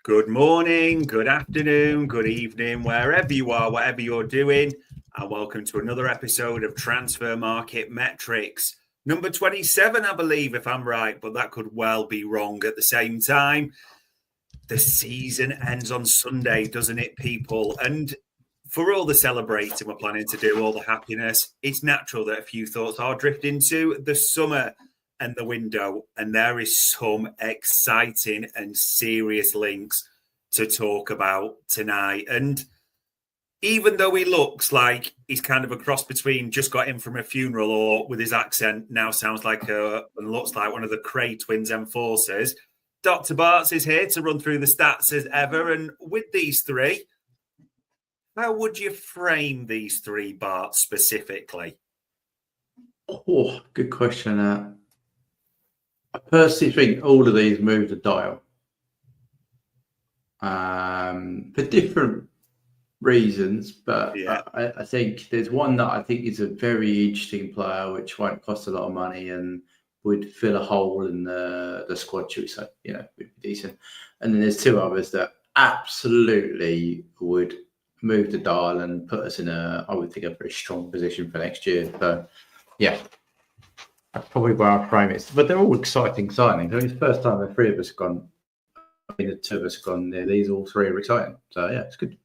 Good morning, good afternoon, good evening, wherever you are, whatever you're doing, and welcome to another episode of Transfer Market Metrics. Number 27, I believe, if I'm right, but that could well be wrong at the same time. The season ends on Sunday, doesn't it, people? And for all the celebrating we're planning to do, all the happiness, it's natural that a few thoughts are drifting to the summer and the window, and there is some exciting and serious links to talk about tonight. And even though he looks like he's kind of a cross between just got in from a funeral or with his accent now sounds like and looks like one of the Cray twins enforcers, Dr. Bart is here to run through the stats as ever. And with these three, how would you frame these three, Bart, specifically? Oh, good question. I personally think all of these move the dial for different reasons, but yeah. I think there's one that I think is a very interesting player, which won't cost a lot of money and would fill a hole in the squad, should we say, would be decent. And then there's two others that absolutely would move the dial and put us in I would think, a very strong position for next year. So, yeah. That's probably where I frame it. But they're all exciting signings. I mean, it's the first time the three of us have gone. I mean, the two of us have gone there. These all three are exciting. So, yeah, it's good.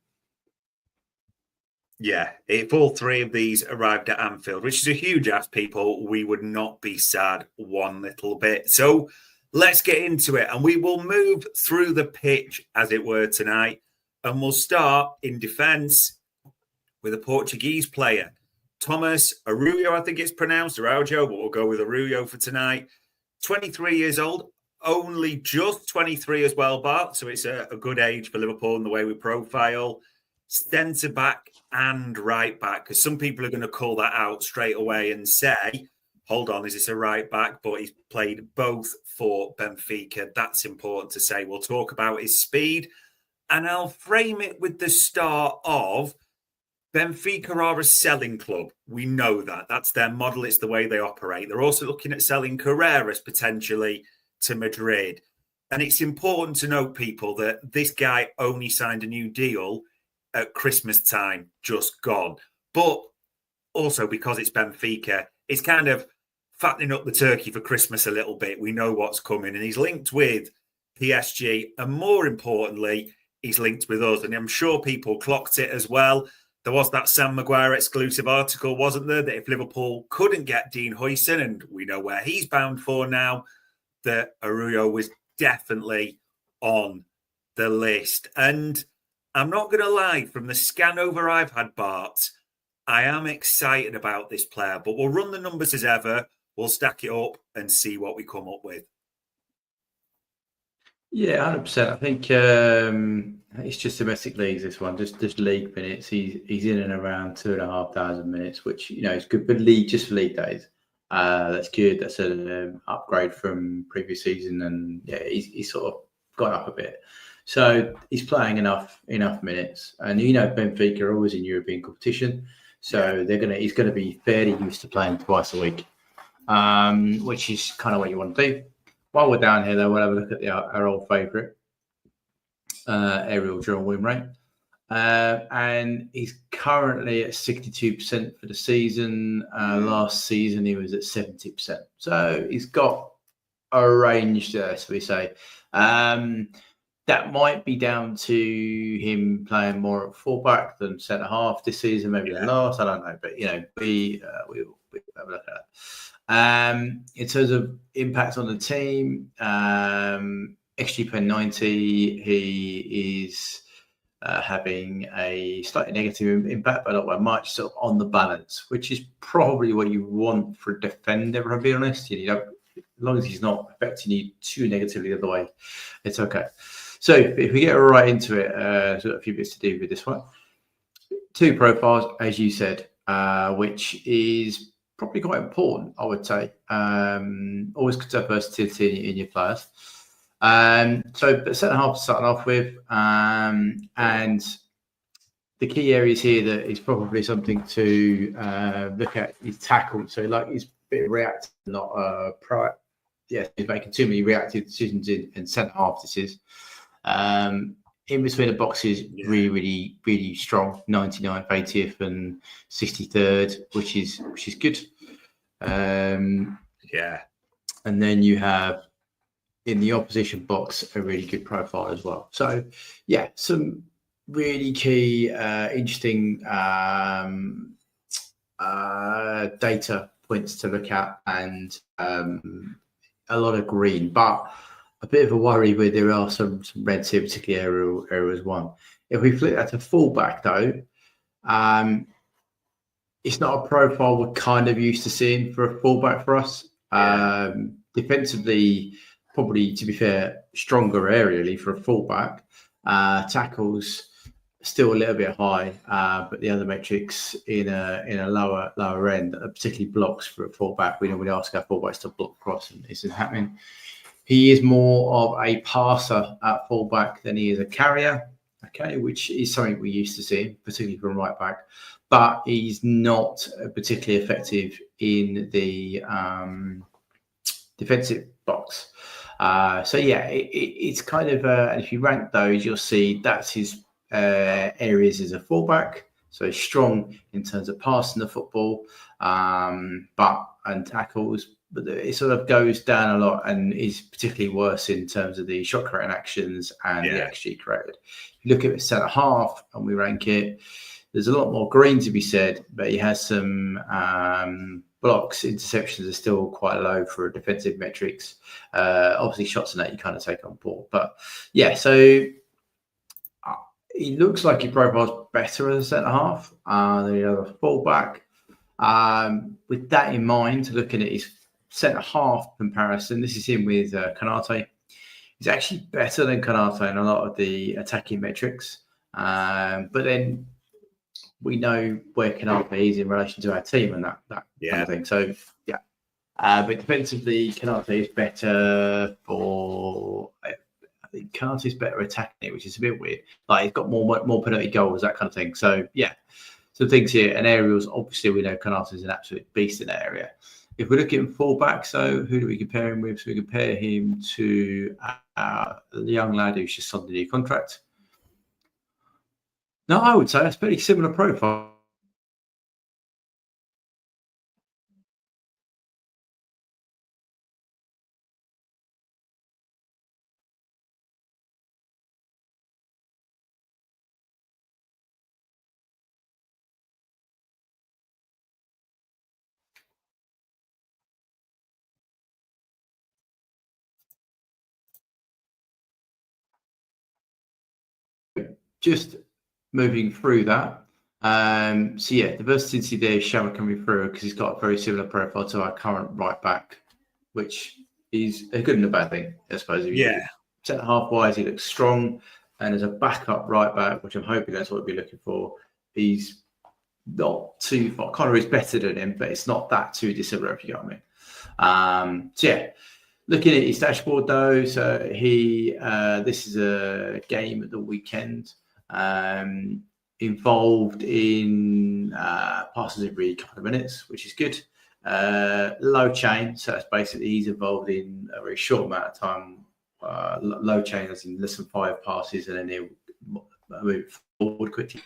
Yeah, if all three of these arrived at Anfield, which is a huge ask, people, we would not be sad one little bit. So let's get into it. And we will move through the pitch, as it were, tonight. And we'll start in defence with a Portuguese player. Tomás Araújo, I think it's pronounced, Araújo, but we'll go with Araújo for tonight. 23 years old, only just 23 as well, Bart. So it's a good age for Liverpool in the way we profile. Centre-back and right-back, because some people are going to call that out straight away and say, hold on, is this a right-back? But he's played both for Benfica. That's important to say. We'll talk about his speed, and I'll frame it with the start of Benfica are a selling club. We know that. That's their model. It's the way they operate. They're also looking at selling Carreras potentially to Madrid. And it's important to note, people, that this guy only signed a new deal at Christmas time, just gone. But also because it's Benfica, it's kind of fattening up the turkey for Christmas a little bit. We know what's coming. And he's linked with PSG. And more importantly, he's linked with us. And I'm sure people clocked it as well. There was that Sam Maguire exclusive article, wasn't there, that if Liverpool couldn't get Dean Huijsen, and we know where he's bound for now, that Araújo was definitely on the list. And I'm not going to lie, from the scan over I've had, Bart, I am excited about this player, but we'll run the numbers as ever. We'll stack it up and see what we come up with. Yeah, 100%. I think it's just domestic leagues, this one, just league minutes. He's in and around 2,500 minutes, which, is good. But just for league days, that's good. That's an upgrade from previous season. And, yeah, he's sort of gone up a bit. So he's playing enough minutes. And, Benfica are always in European competition. So he's going to be fairly used to playing twice a week, which is kind of what you want to do. While we're down here, though, we'll have a look at our old favourite, aerial dual win rate. And he's currently at 62% for the season. Last season, he was at 70%. So he's got a range there, so we say. That might be down to him playing more at fullback than centre-half this season, maybe than last. I don't know. But, we'll have a look at that. In terms of impact on the team, XG per 90, he is having a slightly negative impact, but not by much, sort of on the balance, which is probably what you want for a defender, I'll be honest. As long as he's not affecting you too negatively the other way, it's okay. So if we get right into it, there's a few bits to do with this one. Two profiles, as you said, which is probably quite important, I would say. Always good to have versatility in your players. But centre half starting off with, and the key areas here that is probably something to look at is tackle. So he's a bit reactive, not proactive. Yeah, he's making too many reactive decisions in centre half. This is In between the boxes, really strong. 99th, 80th, and 63rd, which is good. And then you have in the opposition box a really good profile as well. So yeah, some really key, interesting data points to look at, and a lot of green, but a bit of a worry where there are some reds here, particularly Araújo one. If we flip that to fullback, though, it's not a profile we're kind of used to seeing for a fullback for us. Defensively, probably, to be fair, stronger aerially for a fullback. Tackles still a little bit high, but the other metrics in a lower end, particularly blocks for a fullback. We normally ask our fullbacks to block cross, and this isn't happening. He is more of a passer at fullback than he is a carrier, which is something we used to see, particularly from right back. But he's not particularly effective in the defensive box. So yeah, it's kind of if you rank those, you'll see that's his areas as a fullback. So he's strong in terms of passing the football, and tackles, but it sort of goes down a lot and is particularly worse in terms of the shot creating actions and the XG created. You look at the centre half and we rank it. There's a lot more green to be said, but he has some blocks. Interceptions are still quite low for defensive metrics. Obviously, shots and that you kind of take on board. But yeah, so he looks like his profile's better as a centre half than the other fullback. With that in mind, looking at his centre half comparison, this is him with Konate. He's actually better than Konate in a lot of the attacking metrics. But then we know where Konate is in relation to our team and that kind of thing. So yeah, but defensively, Konate is better for. I think Konate is better attacking it, which is a bit weird. Like he's got more penalty goals, that kind of thing. So yeah, some things here. And Araújo's, obviously, we know Konate is an absolute beast in that area. If we're looking at fullback, so who do we compare him with? So we compare him to the young lad who's just signed a new contract. No, I would say that's a pretty similar profile. Just moving through that. So yeah, the versatility there is showing coming through because he's got a very similar profile to our current right back, which is a good and a bad thing, I suppose. Centre half wise, he looks strong, and as a backup right back, which I'm hoping that's what we'll be looking for, he's not too far. Connor is better than him, but it's not that too dissimilar, if you know what I mean. So yeah. Looking at his dashboard though, so he this is a game at the weekend. Involved in passes every couple of minutes, which is good. Low chain, so that's basically he's involved in a very short amount of time. Low chain, as in less than 5 passes, and then he'll move forward quickly.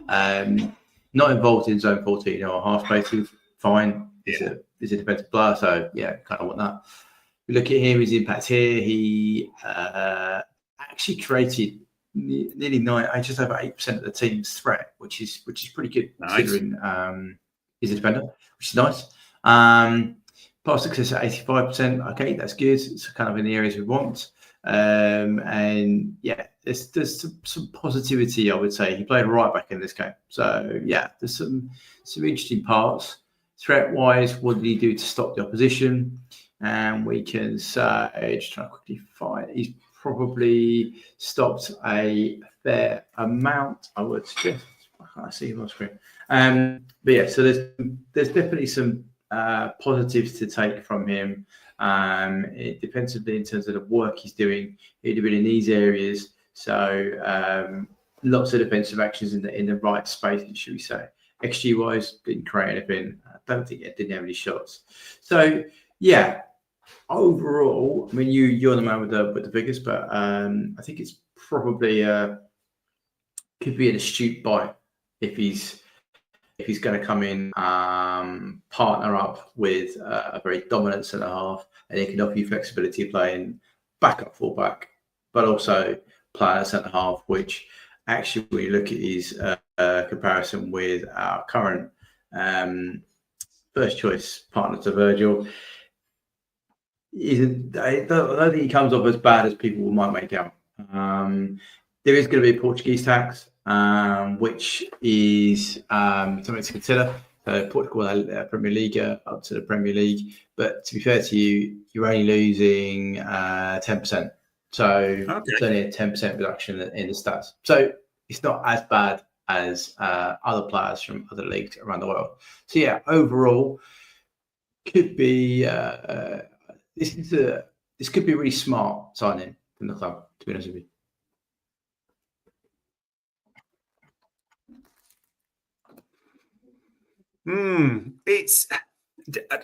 Not involved in zone 14 or half spaces, fine. He's a defensive player, so yeah, kind of want that. We look at him, his impact here. He actually created nearly just over 8% of the team's threat, which is pretty good considering he's a defender, which is nice. Pass success at 85%. Okay, that's good. It's kind of in the areas we want. And yeah, there's some positivity, I would say. He played right back in this game, so yeah, there's some interesting parts. Threat wise, what did he do to stop the opposition? And we can say, just trying to quickly find, he's probably stopped a fair amount, I would suggest. I can't see him on screen. But yeah, so there's definitely some positives to take from him. Defensively, in terms of the work he's doing, he'd have been in these areas. So lots of defensive actions in the right space, should we say. XG wise, didn't create anything. I don't think it didn't have any shots. So yeah. overall, I mean, you're the man with the figures, but I think it's probably could be an astute buy if he's going to come in, partner up with a very dominant centre half, and he can offer you flexibility playing backup fullback, but also playing a centre half, which actually, when you look at his comparison with our current first choice partner to Virgil, I don't think he comes off as bad as people might make out. There is going to be a Portuguese tax, which is something to consider. Portugal Premier League up to the Premier League, but to be fair to you, you're only losing 10%. So it's only a 10% reduction in the stats. So it's not as bad as other players from other leagues around the world. So yeah, overall, could be this could be a really smart signing from the club, to be honest with you.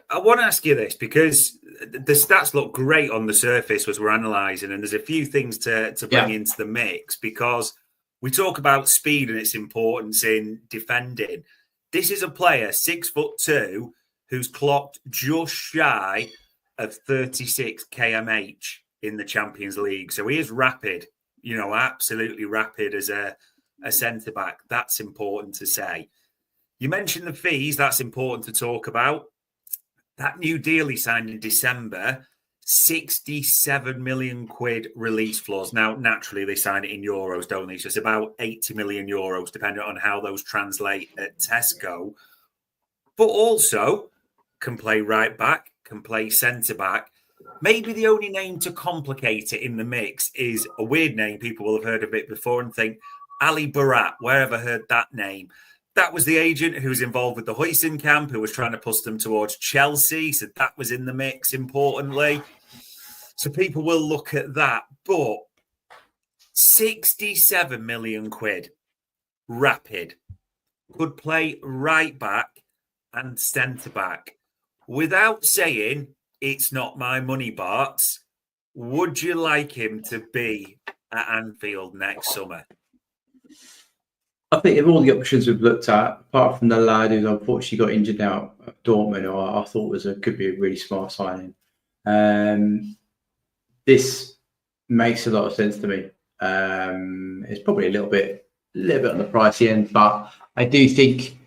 I want to ask you this because the stats look great on the surface as we're analysing, and there's a few things to bring into the mix because we talk about speed and its importance in defending. This is a player 6'2" who's clocked just shy of 36 kmh in the Champions League. So he is rapid, absolutely rapid as a centre back. That's important to say. You mentioned the fees. That's important to talk about. That new deal he signed in December, 67 million quid release clause. Now, naturally, they sign it in euros, don't they? So it's about 80 million euros, depending on how those translate at Tesco. But also can play right back, can play centre back. Maybe the only name to complicate it in the mix is a weird name. People will have heard of it before and think, Ali Barat. Where have I heard that name? That was the agent who was involved with the Wharton camp, who was trying to push them towards Chelsea. So that was in the mix, importantly. So people will look at that. But 67 million quid, rapid, could play right back and centre back. Without saying, it's not my money, Barts, would you like him to be at Anfield next summer? I think of all the options we've looked at, apart from the lad who's unfortunately got injured now at Dortmund, who I thought could be a really smart signing. This makes a lot of sense to me. It's probably a little bit on the pricey end, but I do think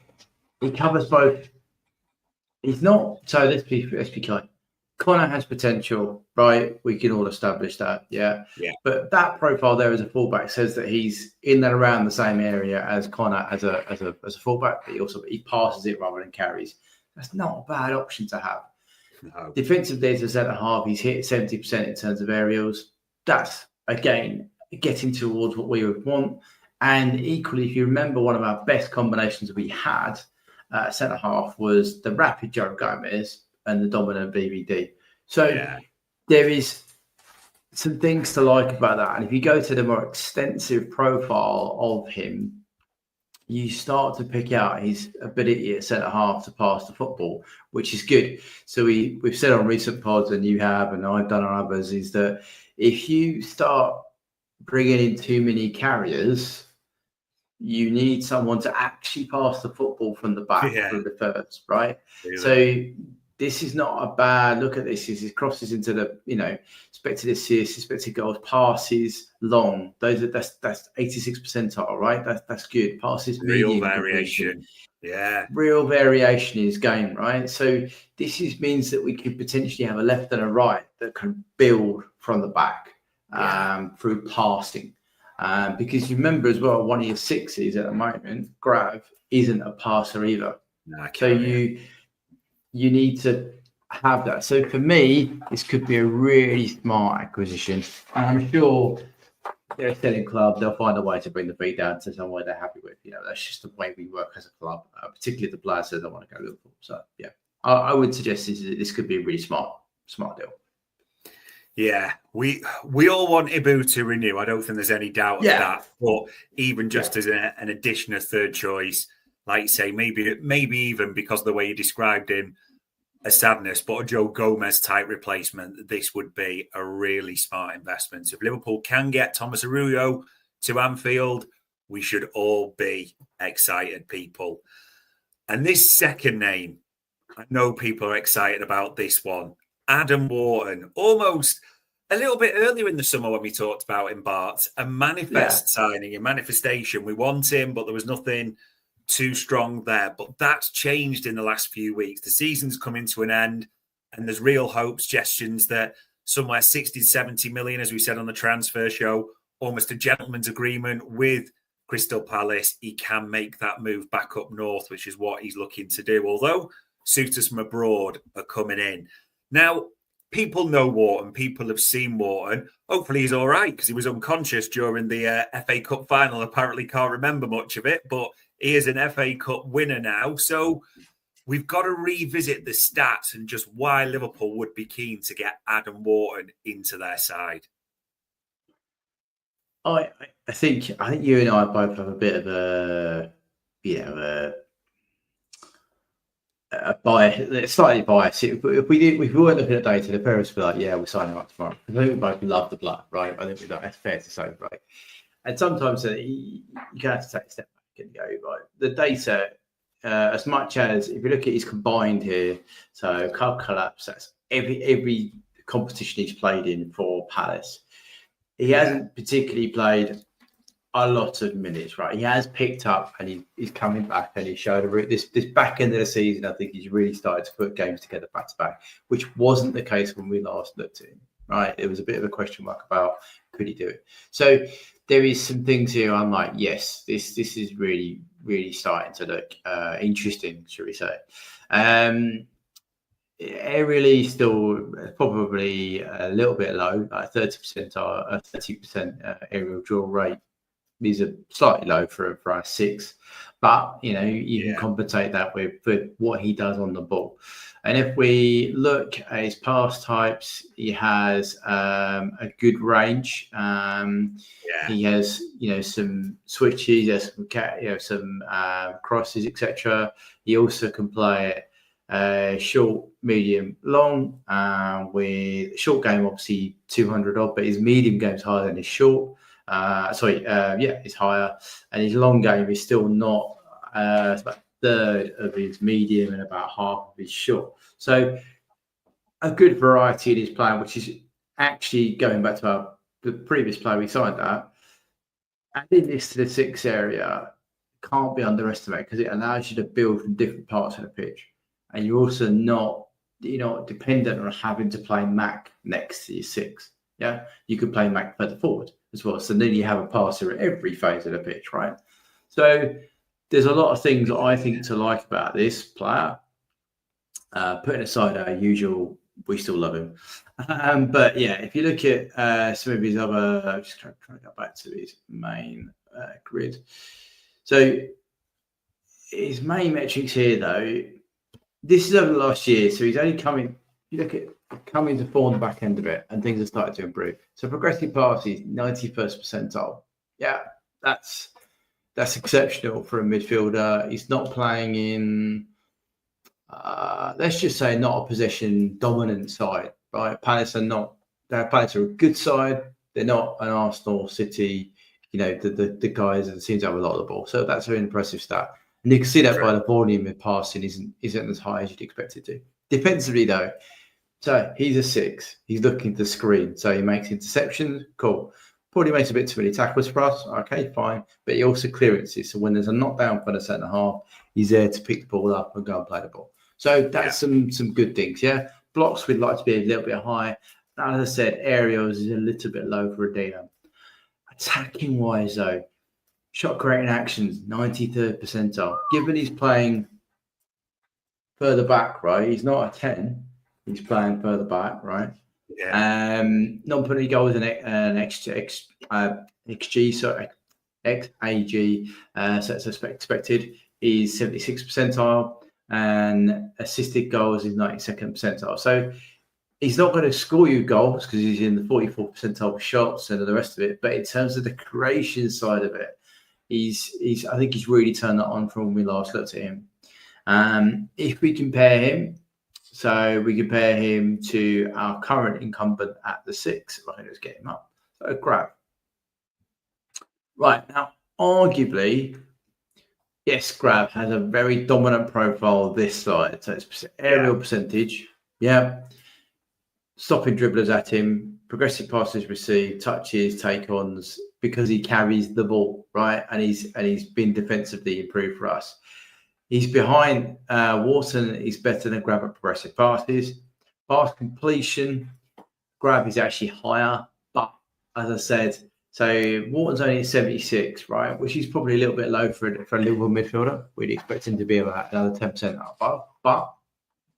he covers both. He's not. So let's be clear. Connor has potential, right? We can all establish that, yeah. But that profile there as a fullback says that he's in and around the same area as Connor as a fullback, but he passes it rather than carries. That's not a bad option to have. No. Defensively, as a centre half, he's hit 70% in terms of aerials. That's again getting towards what we would want. And equally, if you remember, one of our best combinations we had centre half was the rapid Joe Gomez and the dominant BVD. So there is some things to like about that. And if you go to the more extensive profile of him, you start to pick out his ability at centre half to pass the football, which is good. So we've said on recent pods, and you have, and I've done on others, is that if you start bringing in too many carriers, you need someone to actually pass the football from the back through the thirds, right? Really? So this is not a bad look at this. It crosses into the, expected assists, expected goals, passes long. That's 86th percentile, right? That's good. Passes, real variation. Yeah. Real variation in his game, right? So this means that we could potentially have a left and a right that can build from the back through passing. Because you remember as well, one of your sixes at the moment, Grav, isn't a passer either. No, so you need to have that. So for me, this could be a really smart acquisition. And I'm sure they're a selling club. They'll find a way to bring the fee down to somewhere they're happy with. That's just the way we work as a club, particularly if the players say they want to go to Liverpool. So, yeah, I would suggest this could be a really smart deal. Yeah, we all want Ibu to renew. I don't think there's any doubt of that. But even just as an addition, a third choice, like you say, maybe even because of the way you described him, a sadness, but a Joe Gomez type replacement, this would be a really smart investment. So if Liverpool can get Tomás Araújo to Anfield, we should all be excited, people. And this second name, I know people are excited about this one. Adam Wharton, almost a little bit earlier in the summer when we talked about him, Bart, a signing, a manifestation. We want him, but there was nothing too strong there. But that's changed in the last few weeks. The season's coming to an end, and there's real hope, suggestions that somewhere 60 to 70 million, as we said on the transfer show, almost a gentleman's agreement with Crystal Palace. He can make that move back up north, which is what he's looking to do. Although suitors from abroad are coming in. Now, people know Wharton. People have seen Wharton. Hopefully he's all right, because he was unconscious during the FA Cup final. Apparently can't remember much of it, but he is an FA Cup winner now. So we've got to revisit the stats and just why Liverpool would be keen to get Adam Wharton into their side. I think you and I both have a bit of a bias, slightly biased. If we weren't looking at data, the parents would be like, "Yeah, we're signing up tomorrow." I think we both love the blood, right? I think that's fair to say, right? And sometimes you have to take a step back and go, right, the data, as much as if you look at his combined here, so club collapse, that's every competition he's played in for Palace. He hasn't particularly played a lot of minutes, right? He has picked up and he's coming back, and he showed this back end of the season. I think he's really started to put games together back to back, which wasn't the case when we last looked at him, right? It was a bit of a question mark about could he do it. So there is some things here I'm like, yes, this is really, really starting to look interesting, should we say. Aerially still probably a little bit low, like 30% aerial draw rate. These are slightly low for a 6, but you can compensate that with what he does on the ball. And if we look at his pass types, he has a good range. He has some switches, he has some crosses, etc. He also can play it short, medium, long. With short game, obviously 200 odd, but his medium game is higher than his short. It's higher, and his long game is still not. It's about a third of his medium and about half of his short. So a good variety in his playing, which is actually going back to the previous player we signed at. Adding this to the 6 area can't be underestimated, because it allows you to build from different parts of the pitch, and you're also not dependent on having to play Mac next to your 6. Yeah, you could play Mac further forward as well. So then you have a passer at every phase of the pitch, right? So there's a lot of things that I think to like about this player. Putting aside our usual, we still love him. But yeah, if you look at some of his other, just trying to go back to his main grid. So his main metrics here, though, this is over the last year. So he's only coming, you look at coming to form the back end of it, and things have started to improve. So progressive passes, 91st percentile. Yeah, that's exceptional for a midfielder. He's not playing in, let's just say, not a possession dominant side, right? Palace are a good side. They're not an Arsenal, City, the guys that seem to have a lot of the ball. So that's an impressive stat. And you can see that by the volume of passing isn't as high as you'd expect it to. Defensively, though, so he's a 6. He's looking to screen. So he makes interceptions. Cool. Probably makes a bit too many tackles for us. Okay, fine. But he also clearances. So when there's a knockdown for the centre half, he's there to pick the ball up and go and play the ball. So that's some good things. Yeah. Blocks we'd like to be a little bit high. As I said, aerials is a little bit low for a Dino. Attacking wise, though, shot creating actions, 93rd percentile. Given he's playing further back, right? He's not a 10. He's playing further back, right? Yeah. Non-penalty goals and XG, so XAG, so it's expected, is 76th percentile, and assisted goals is 92nd percentile. So he's not going to score you goals because he's in the 44th percentile of shots and the rest of it. But in terms of the creation side of it, I think he's really turned that on from when we last looked at him. If we compare him So we compare him to our current incumbent at the 6. Right, let's get him up. So Grab. Right, now, arguably, yes, Grab has a very dominant profile this side. So it's aerial percentage. Yeah. Stopping dribblers at him, progressive passes received, touches, take-ons, because he carries the ball, right? And he's been defensively improved for us. He's behind Wharton. He's better than Grab at progressive passes. Pass completion, Grab is actually higher. But as I said, so Wharton's only at 76, right? Which is probably a little bit low for a Liverpool midfielder. We'd expect him to be about another 10% above. But,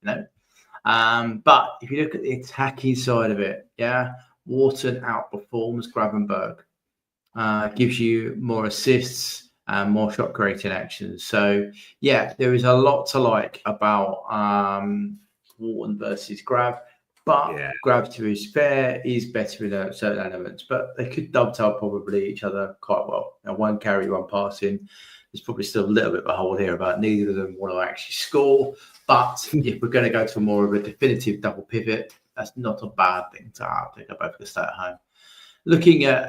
but if you look at the attacking side of it, Wharton outperforms Gravenberg, gives you more assists and more shot creating actions. So there is a lot to like about Wharton versus Grab, but Grab, to his fair, is better in certain elements, but they could dovetail probably each other quite well. Now, one carry, one passing. There's probably still a little bit of a hole here about neither of them want to actually score. But if we're going to go to more of a definitive double pivot, that's not a bad thing to have. They both going to stay at home. Looking at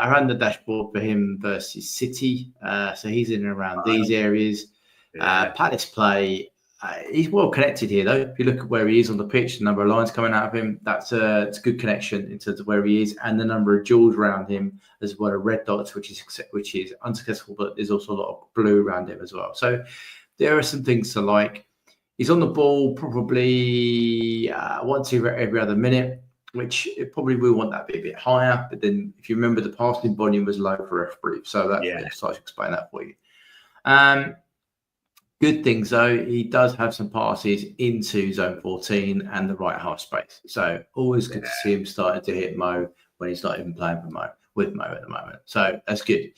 around the dashboard for him versus City, so he's in and around these areas. Palace play, he's well connected here though. If you look at where he is on the pitch, the number of lines coming out of him, it's a good connection in terms of where he is, and the number of duels around him as well as red dots, which is unsuccessful, but there's also a lot of blue around him as well. So there are some things to like. He's on the ball probably once every other minute, which it probably will want that to be a bit higher. But then if you remember, the passing volume was low for F brief. So that starts to explain that for you. Good things, though, he does have some passes into zone 14 and the right half space. So always good to see him starting to hit Mo when he's not even playing with Mo at the moment. So that's good.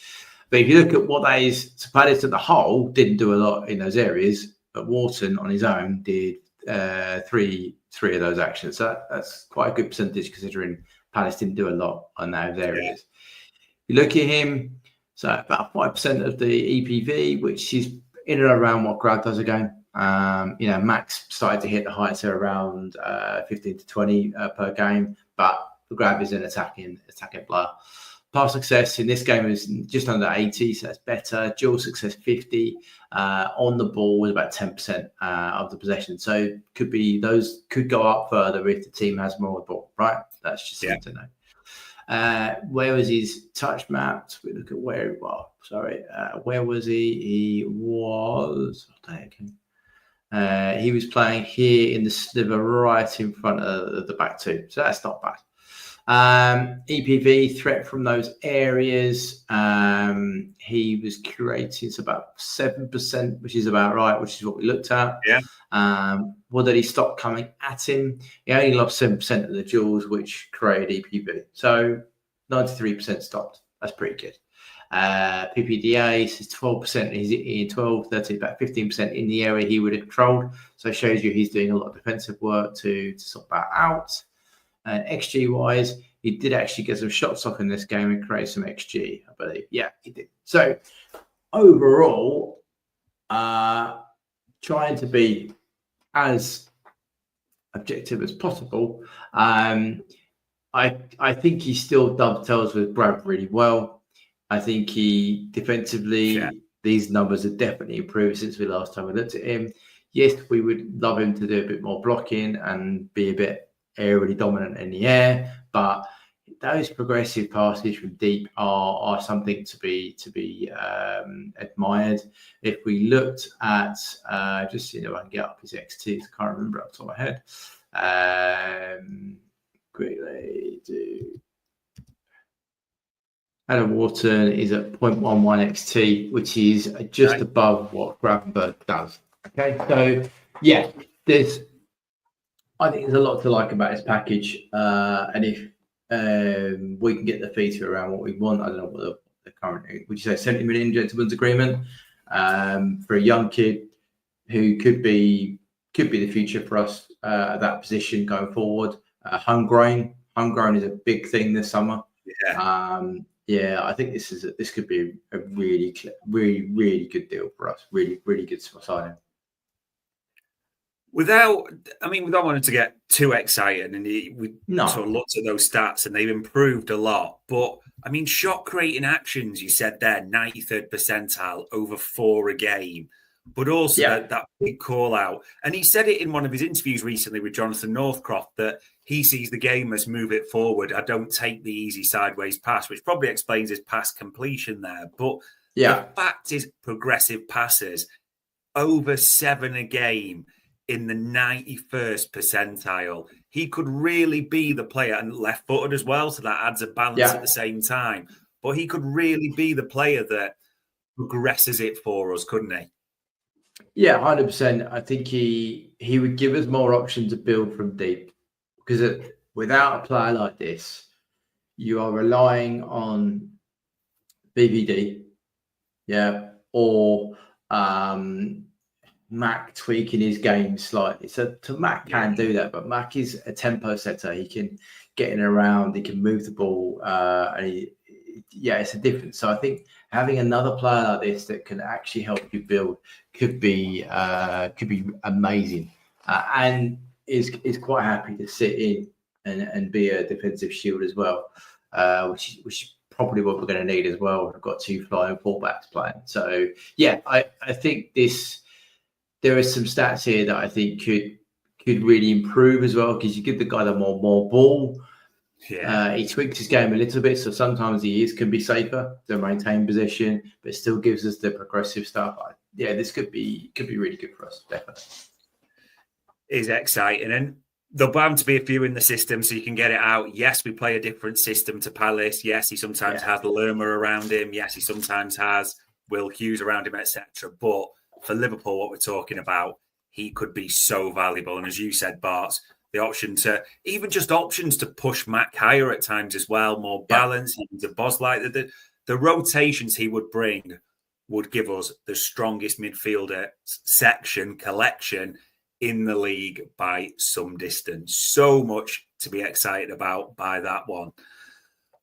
But if you look at what that is, so Palace at the whole didn't do a lot in those areas, but Wharton on his own did three of those actions. So that's quite a good percentage considering Palace didn't do a lot on those areas. You look at him, so about 5% of the EPV, which is in and around what Grab does again. Max started to hit the heights of around 15 to 20 per game, but the Grab is an attacking player. Pass success in this game is just under 80, so that's better. Dual success 50. On the ball was about 10% of the possession. So those could go up further if the team has more of the ball, right? That's just something to know. Where was his touch mapped? We look at where he was. Where was he? He was. He was playing here in the sliver right in front of the back two. So that's not bad. EPV threat from those areas. He was curating about 7%, which is about right, which is what we looked at. What did he stop coming at him? He only lost 7% of the duels, which created EPV. So 93% stopped. That's pretty good. PPDA is 12%. He's in 12, 13, about 15% in the area he would have controlled. So it shows you he's doing a lot of defensive work to sort that out. And XG wise, he did actually get some shots off in this game and create some XG, I believe. Yeah, he did. So overall, trying to be as objective as possible. I think he still dovetails with Brad really well. I think he defensively, these numbers have definitely improved since we last time we looked at him. Yes, we would love him to do a bit more blocking and be a bit aerially dominant in the air, but those progressive passes from deep are something to be admired. If we looked at just see if I can get up his XT, I can't remember off the top of my head. Quickly do. Adam Wharton is at 0.11 XT, which is just above what Gravenberg does. Okay, so yeah, I think there's a lot to like about his package, and if we can get the fee to around what we want, I don't know what the current, would you say 70 million gentleman's agreement for a young kid who could be the future for us at that position going forward. Homegrown is a big thing this summer. I think this could be a really good deal for us. Really good signing. Without wanting to get too excited, and we No. sort of looked at those stats and they've improved a lot. But I mean, shot creating actions, you said there, 93rd percentile, over 4 a game. But also that big call out. And he said it in one of his interviews recently with Jonathan Northcroft that he sees the game as move it forward. I don't take the easy sideways pass, which probably explains his pass completion there. But the fact is, progressive passes, over 7 a game in the 91st percentile. He could really be the player, and left-footed as well, so that adds a balance at the same time. But he could really be the player that progresses it for us, couldn't he? Yeah, 100%. I think he would give us more options to build from deep. Because without a player like this, you are relying on BVD, or Mac tweaking his game slightly. So Mac can do that, but Mac is a tempo setter. He can get in around, he can move the ball, and it's a difference. So I think having another player like this that can actually help you build could be amazing, and is quite happy to sit in and be a defensive shield as well, which is probably what we're going to need as well. We've got 2 flying fullbacks playing. So I think there are some stats here that I think could really improve as well, because you give the guy the more ball. He tweaks his game a little bit, so sometimes can be safer to maintain possession, but it still gives us the progressive stuff. This could be really good for us, definitely. Is exciting, and there'll bound to be a few in the system, so you can get it out. Yes, we play a different system to Palace. Yes, he sometimes has Lerma around him. Yes, he sometimes has Will Hughes around him, etc. But for Liverpool, what we're talking about, he could be so valuable. And as you said, Bart, the options to push Mac higher at times as well, more balance. The boss the rotations he would bring would give us the strongest midfielder collection in the league by some distance. So much to be excited about by that one.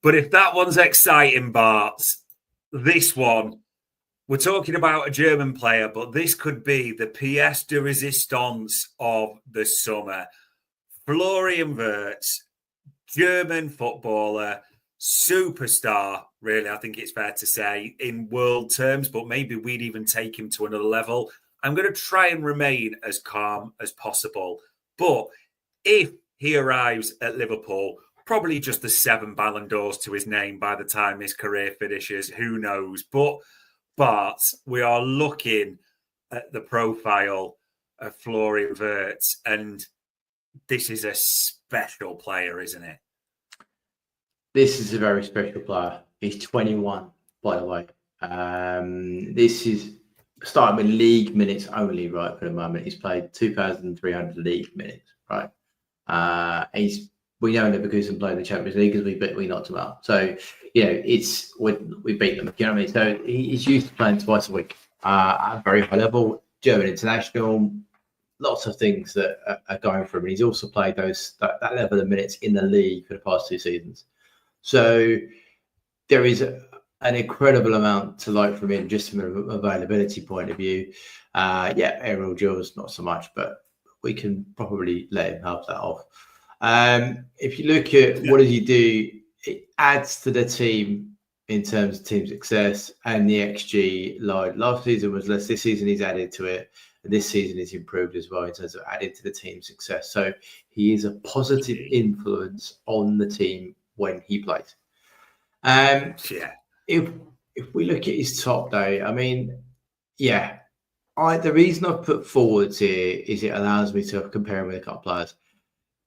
But if that one's exciting, Bart, this one, we're talking about a German player, but this could be the pièce de résistance of the summer. Florian Wirtz, German footballer, superstar, really, I think it's fair to say, in world terms, but maybe we'd even take him to another level. I'm going to try and remain as calm as possible. But if he arrives at Liverpool, probably just the 7 Ballon d'Ors to his name by the time his career finishes, who knows? But we are looking at the profile of Florian Wirtz, and this is a special player, isn't it? This is a very special player. He's 21, by the way. This is starting with league minutes only, right, for the moment. He's played 2,300 league minutes, right? We know Leverkusen played in the Champions League because we knocked them out. So, we beat them. You know what I mean? So he's used to playing twice a week at a very high level. German international, lots of things that are going for him. And he's also played that level of minutes in the league for the past 2 seasons. So there is an incredible amount to like from him, just from an availability point of view. Aerial duels, not so much, but we can probably let him help that off. If you look at what does he do, it adds to the team in terms of team success and the XG load. Last season was less. This season he's added to it. And this season he's improved as well in terms of adding to the team's success. So he is a positive influence on the team when he plays. If we look at his top though, I mean, the reason I've put forwards here is it allows me to compare him with a couple of players.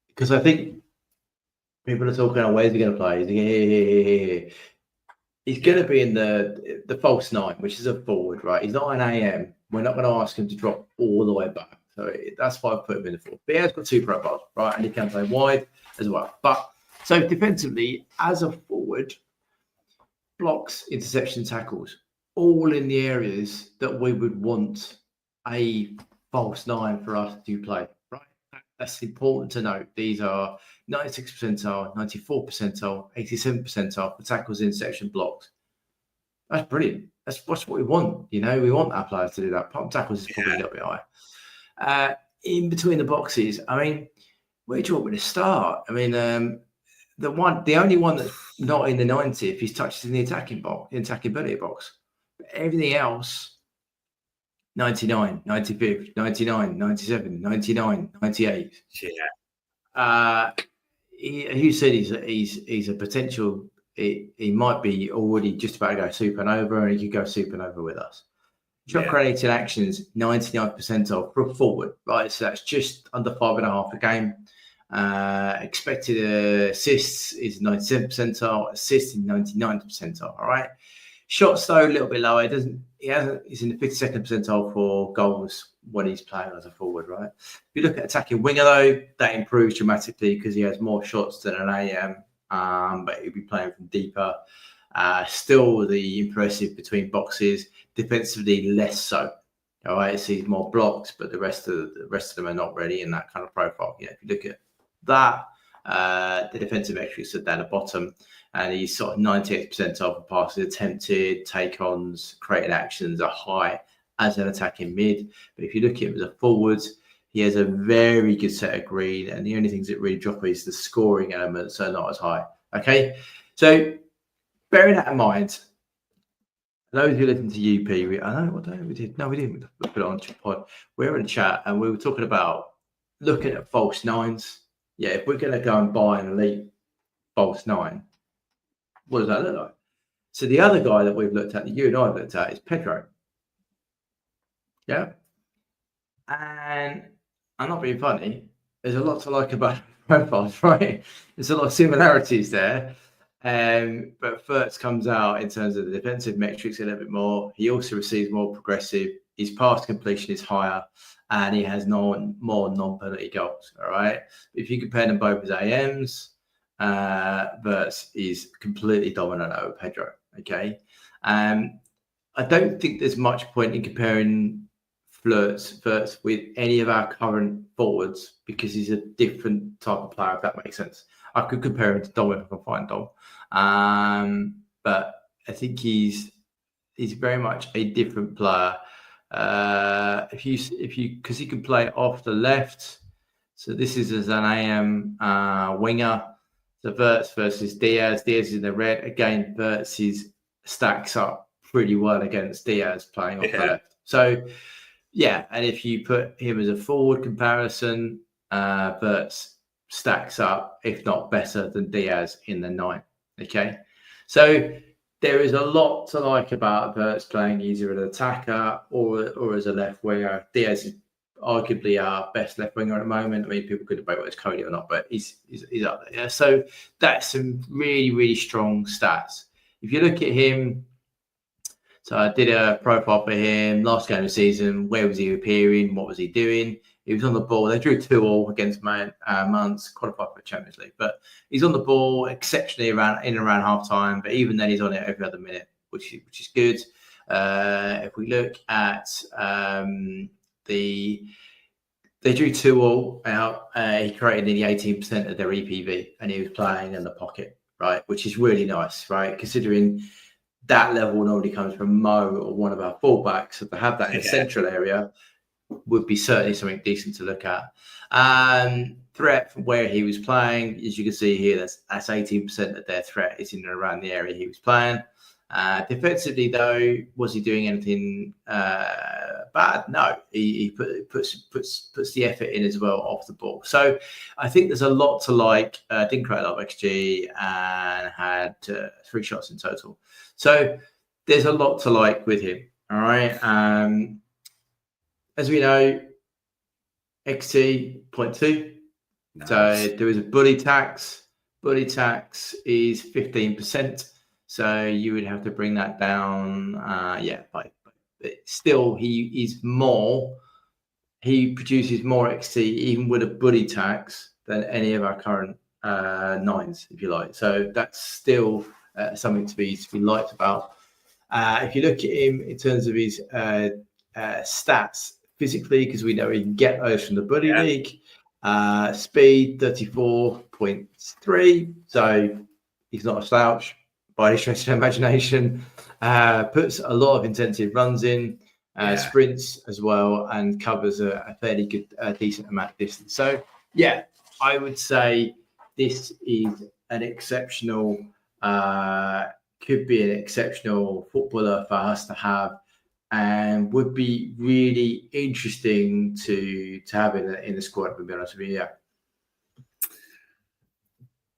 Because I think people are talking about where's he going to play. He's going to be in the false 9, which is a forward, right? He's not an AM. We're not going to ask him to drop all the way back. So that's why I put him in the forward. But he has got 2 profiles, right? And he can play wide as well. But so defensively, as a forward, blocks, interception, tackles, all in the areas that we would want a false 9 for us to play, right? That's important to note. These are 96 percentile, 94 percentile, 87 percentile for tackles, interception, blocks. That's brilliant. That's what we want. We want our players to do that. Pump tackles is probably a little bit higher. in between the boxes, I mean, where do you want me to start? I mean, the only one that's not in the 90th is touches in the attacking box, the attacking penalty box. But everything else, 99, 95th, 99, 97, 99, 98. Yeah. You said he's a potential. He might be already just about to go supernova, and he could go supernova with us. Shot created actions, 99th percentile for a forward, right? So that's just under 5.5 a game. Expected assists is 97th percentile, assists in 99th percentile. All right. Shots though a little bit lower. He's in the 52nd percentile for goals when he's playing as a forward, right? If you look at attacking winger though, that improves dramatically because he has more shots than an AM, but he'll be playing from deeper. Still the impressive between boxes, defensively less so. All right, so he's more blocks, but the rest of them are not really in that kind of profile. If you look at that, the defensive metrics are down the bottom. And he's sort of 98th percentile for passes attempted, take-ons, created actions are high as an attacking mid. But if you look at him as a forward, he has a very good set of green. And the only things that really drop is the scoring elements are not as high. Okay, so bearing that in mind, those who listen to UP, I don't know what day we did. No, we didn't put it on pod. We were in a chat and we were talking about looking at false nines. Yeah, if we're going to go and buy an elite false nine, what does that look like? So the other guy that we've looked at, that you and I have looked at, is Pedro. Yeah. And I'm not being funny. There's a lot to like about profiles, right? There's a lot of similarities there. But Wirtz comes out in terms of the defensive metrics a little bit more. He also receives more progressive. His pass completion is higher. And he has more non-penalty goals. All right. If you compare them both as AMs, Wirtz is completely dominant over Pedro. Okay. I don't think there's much point in comparing Wirtz with any of our current forwards because he's a different type of player, if that makes sense. I could compare him to Dom if I can find Dom. But I think he's very much a different player. If you because he can play off the left. So this is as an AM winger. The Wirtz versus Diaz. Diaz is in the red. Again, Wirtz stacks up pretty well against Diaz playing off the left. So, yeah, and if you put him as a forward comparison, Wirtz stacks up, if not better than Diaz in the 9. Okay, so there is a lot to like about Wirtz playing either an attacker or as a left winger. Diaz is arguably our best left winger at the moment. I mean, people could debate whether it's Cody or not, but he's up there. Yeah? So that's some really, really strong stats. If you look at him, so I did a profile for him last game of the season. Where was he appearing? What was he doing? He was on the ball. They drew 2-2 against Mainz, qualified for the Champions League. But he's on the ball exceptionally around half time. But even then, he's on it every other minute, which is good. If we look at they drew 2-2 out. He created nearly 18% of their EPV, and he was playing in the pocket, right? Which is really nice, right? Considering that level normally comes from Mo or one of our fullbacks, so to have that in the central area would be certainly something decent to look at. Threat from where he was playing, as you can see here, that's 18% of their threat is in and around the area he was playing. Defensively, though, was he doing anything bad? No, he puts the effort in as well off the ball. So I think there's a lot to like. Didn't create a lot of XG and had 3 shots in total. So there's a lot to like with him. All right. As we know, XT 0.2. Nice. So there is a bully tax. Bully tax is 15%. So you would have to bring that down. But still, he produces more XT even with a bully tax than any of our current 9s, if you like. So that's still something to be liked about. If you look at him in terms of his stats physically, because we know he can get those from the bully league, speed 34.3. So he's not a slouch by any stretch of imagination. Puts a lot of intensive runs in. sprints as well, and covers a fairly good, decent amount of distance. So, yeah, I would say this is an exceptional, could be an exceptional footballer for us to have, and would be really interesting to have in the squad, to be honest with you. Yeah.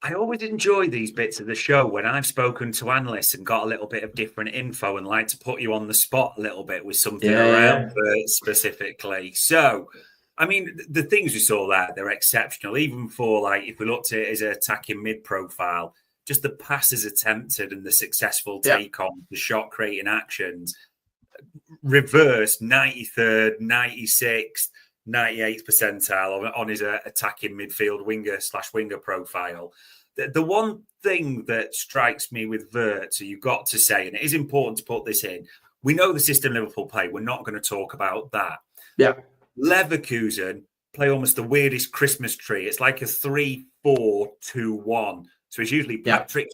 I always enjoy these bits of the show when I've spoken to analysts and got a little bit of different info and like to put you on the spot a little bit with something around specifically. So, I mean, the things we saw there, they're exceptional. Even for, like, if we looked at it as an attacking mid-profile, just the passes attempted and the successful take on, the shot creating actions, reverse 93rd, 96th, 98th percentile on his attacking midfield winger profile. The one thing that strikes me with Wirtz, you've got to say, and it is important to put this in, we know the system Liverpool play. We're not going to talk about that. Yeah. Leverkusen play almost the weirdest Christmas tree. It's like a 3-4-2-1. So it's usually Patrick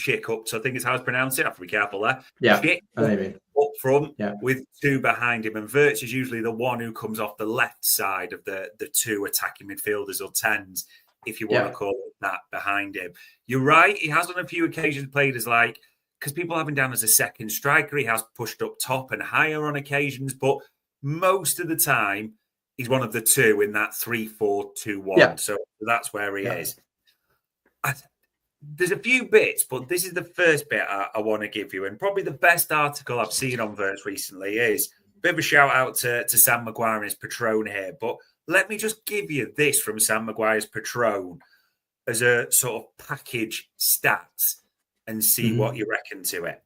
Schick up. So I think it's how it's pronounced. I have to be careful there. Yeah. Schick up front with two behind him. And Wirtz is usually the one who comes off the left side of the two attacking midfielders or tens, if you want to call it that, behind him. You're right. He has on a few occasions played as because people have him down as a second striker. He has pushed up top and higher on occasions, but most of the time he's one of the two in that 3-4-2-1. Yeah. So that's where he is. There's a few bits, but this is the first bit I want to give you. And probably the best article I've seen on Wirtz recently is a bit of a shout out to Sam Maguire and his Patron here. But let me just give you this from Sam Maguire's Patron as a sort of package stats and see what you reckon to it.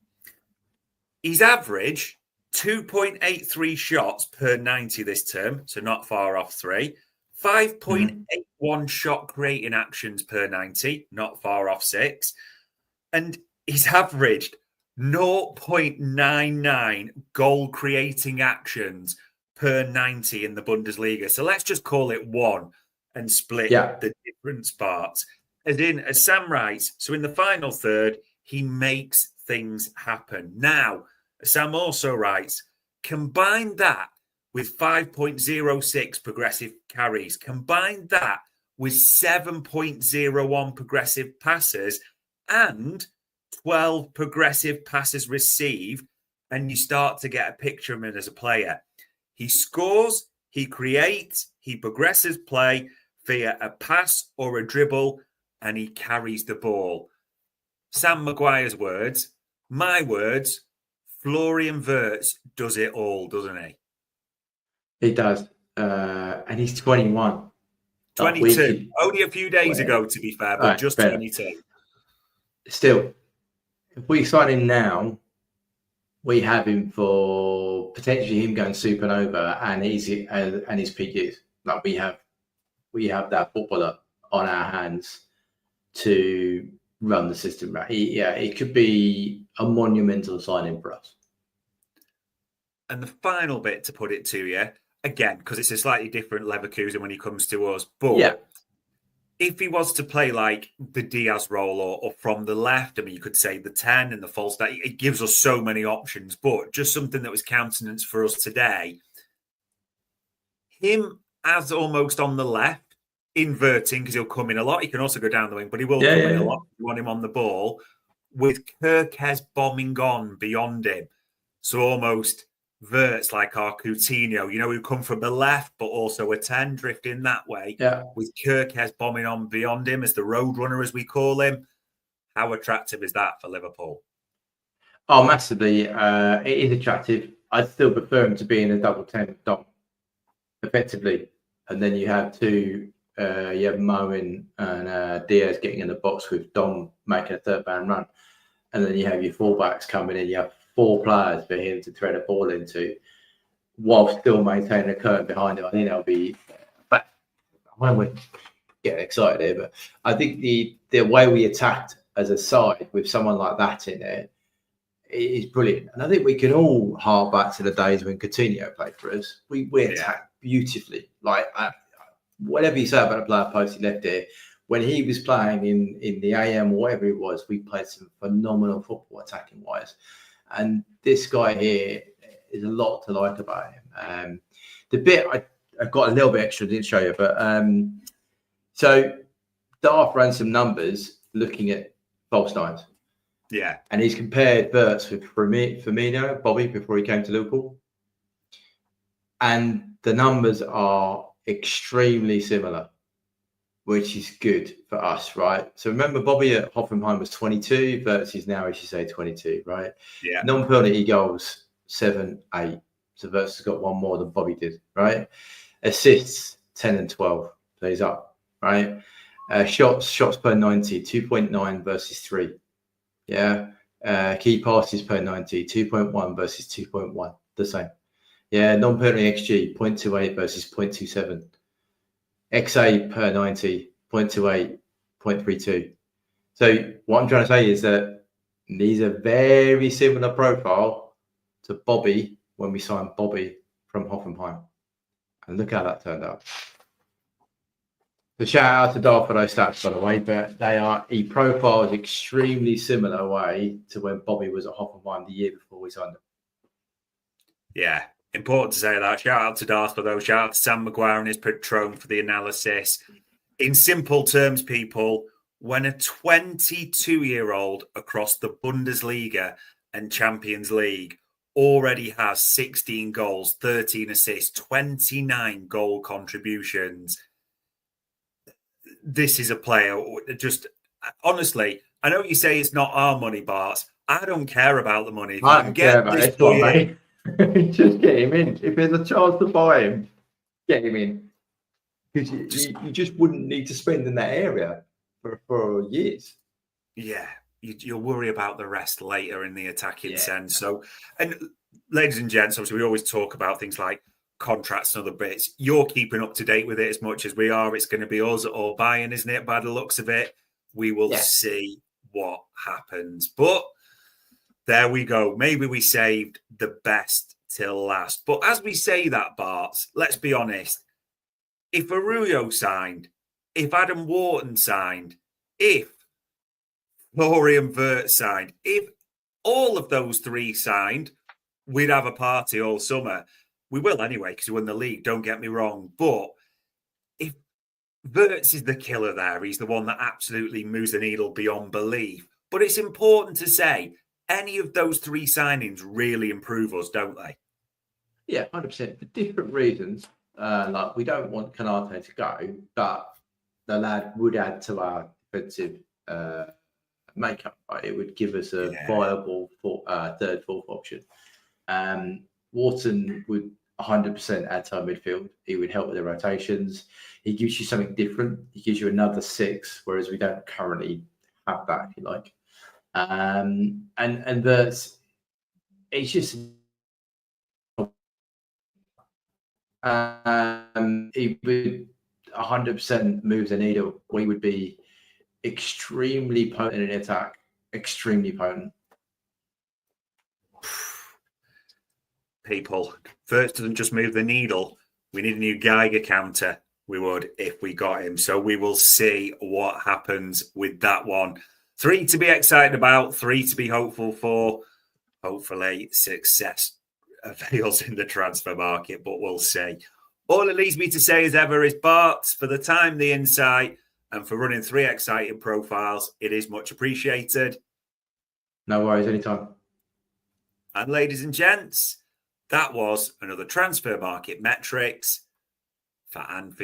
He's averaged 2.83 shots per 90 this term, so not far off 3. 5.81 shot creating actions per 90, not far off 6. And he's averaged 0.99 goal creating actions per 90 in the Bundesliga. So let's just call it 1 and split the difference parts. As Sam writes, so in the final third, he makes things happen. Now, Sam also writes, combine that with 5.06 progressive carries, combine that with 7.01 progressive passes and 12 progressive passes received, and you start to get a picture of him as a player. He scores, he creates, he progresses play via a pass or a dribble, and he carries the ball. Sam Maguire's words, my words, Florian Wirtz does it all, doesn't he? He does. And he's 21. 22. Only a few days ago, to be fair, but just 22. Still, if we sign him now, we have him for potentially him going supernova and his peak years. Like we have that footballer on our hands to run the system right. It could be a monumental signing for us. And the final bit to put it to you, again, because it's a slightly different Leverkusen when he comes to us, but if he was to play like the Diaz role or from the left, I mean, you could say the 10 and the false, that it gives us so many options, but just something that was countenance for us today, him as almost on the left, inverting, because he'll come in a lot. He can also go down the wing, but he will come in a lot. You want him on the ball with Kirkes bombing on beyond him. So almost Wirtz like our Coutinho, who come from the left, but also a 10 drifting that way. Yeah. With Kirkes bombing on beyond him as the road runner, as we call him. How attractive is that for Liverpool? Oh, massively. It is attractive. I'd still prefer him to be in a double 10 with Dom, effectively. And then you have you have Mo and Diaz getting in the box with Dom making a third man run. And then you have your fullbacks coming in. You have 4 players for him to thread a ball into while still maintaining a curtain behind him. I think that'll be... But I won't get excited here, but I think the way we attacked as a side with someone like that in there is brilliant. And I think we can all hark back to the days when Coutinho played for us. We attacked beautifully. Whatever you say about a player post he left here, when he was playing in the AM or whatever it was, we played some phenomenal football attacking wise. And this guy here, there's a lot to like about him. The bit I've got a little bit extra, I didn't show you, but so Darth ran some numbers looking at false nines. Yeah. And he's compared Wirtz with Firmino, Bobby, before he came to Liverpool. And the numbers are extremely similar, which is good for us, right? So remember, Bobby at Hoffenheim was 22, Wirtz is now, as you say, 22, right? Yeah. Non-penalty goals, 7, 8. So Wirtz has got one more than Bobby did, right? Assists, 10 and 12. So he's up, right? Shots per 90, 2.9 versus 3. Yeah. Key passes per 90, 2.1 versus 2.1. The same. Yeah. Non-penalty XG, 0.28 versus 0.27. XA per 90, 0.28, 0.32. So what I'm trying to say is that these are very similar profile to Bobby when we signed Bobby from Hoffenheim. And look how that turned out. So shout out to Dar for those stats, by the way, but he profiles extremely similar way to when Bobby was at Hoffenheim the year before we signed him. Yeah, important to say that. Shout out to Darth for those. Shout out to Sam Maguire and his patron for the analysis. In simple terms, people, when a 22-year-old across the Bundesliga and Champions League already has 16 goals, 13 assists, 29 goal contributions, this is a player, just honestly, I know you say it's not our money, Bart. I don't care about the money. If I you don't can care get about this this boy one, mate. Just get him in. If there's a chance to buy him, get him in. Because you just wouldn't need to spend in that area for years. Yeah, you'll worry about the rest later in the attacking sense. So, and ladies and gents, obviously we always talk about things like contracts and other bits. You're keeping up to date with it as much as we are. It's going to be us or Bayern, isn't it? By the looks of it, we will see what happens. But there we go. Maybe we saved the best till last. But as we say that, Bart, let's be honest. If Araújo signed, if Adam Wharton signed, if Florian Wirtz signed, if all of those three signed, we'd have a party all summer. We will anyway, because we won the league, don't get me wrong. But if Wirtz is the killer there, he's the one that absolutely moves the needle beyond belief. But it's important to say, any of those three signings really improve us, don't they? Yeah, 100%. For different reasons. Like, we don't want Canate to go, but the lad would add to our defensive makeup. Right? It would give us a viable third, fourth option. Wharton would 100% add to our midfield. He would help with the rotations. He gives you something different. He gives you another 6, whereas we don't currently have that, if you like. And it's just he would 100% move the needle. We would be extremely potent in attack. Extremely potent. People, Wirtz doesn't just move the needle. We need a new Geiger counter. We would if we got him. So we will see what happens with that one. 3 to be excited about, 3 to be hopeful for. Hopefully success avails in the transfer market, but we'll see. All it leaves me to say as ever is Bart, for the time, the insight, and for running 3 exciting profiles. It is much appreciated. No worries, anytime. And ladies and gents, that was another Transfer Market Metrics for Anfield.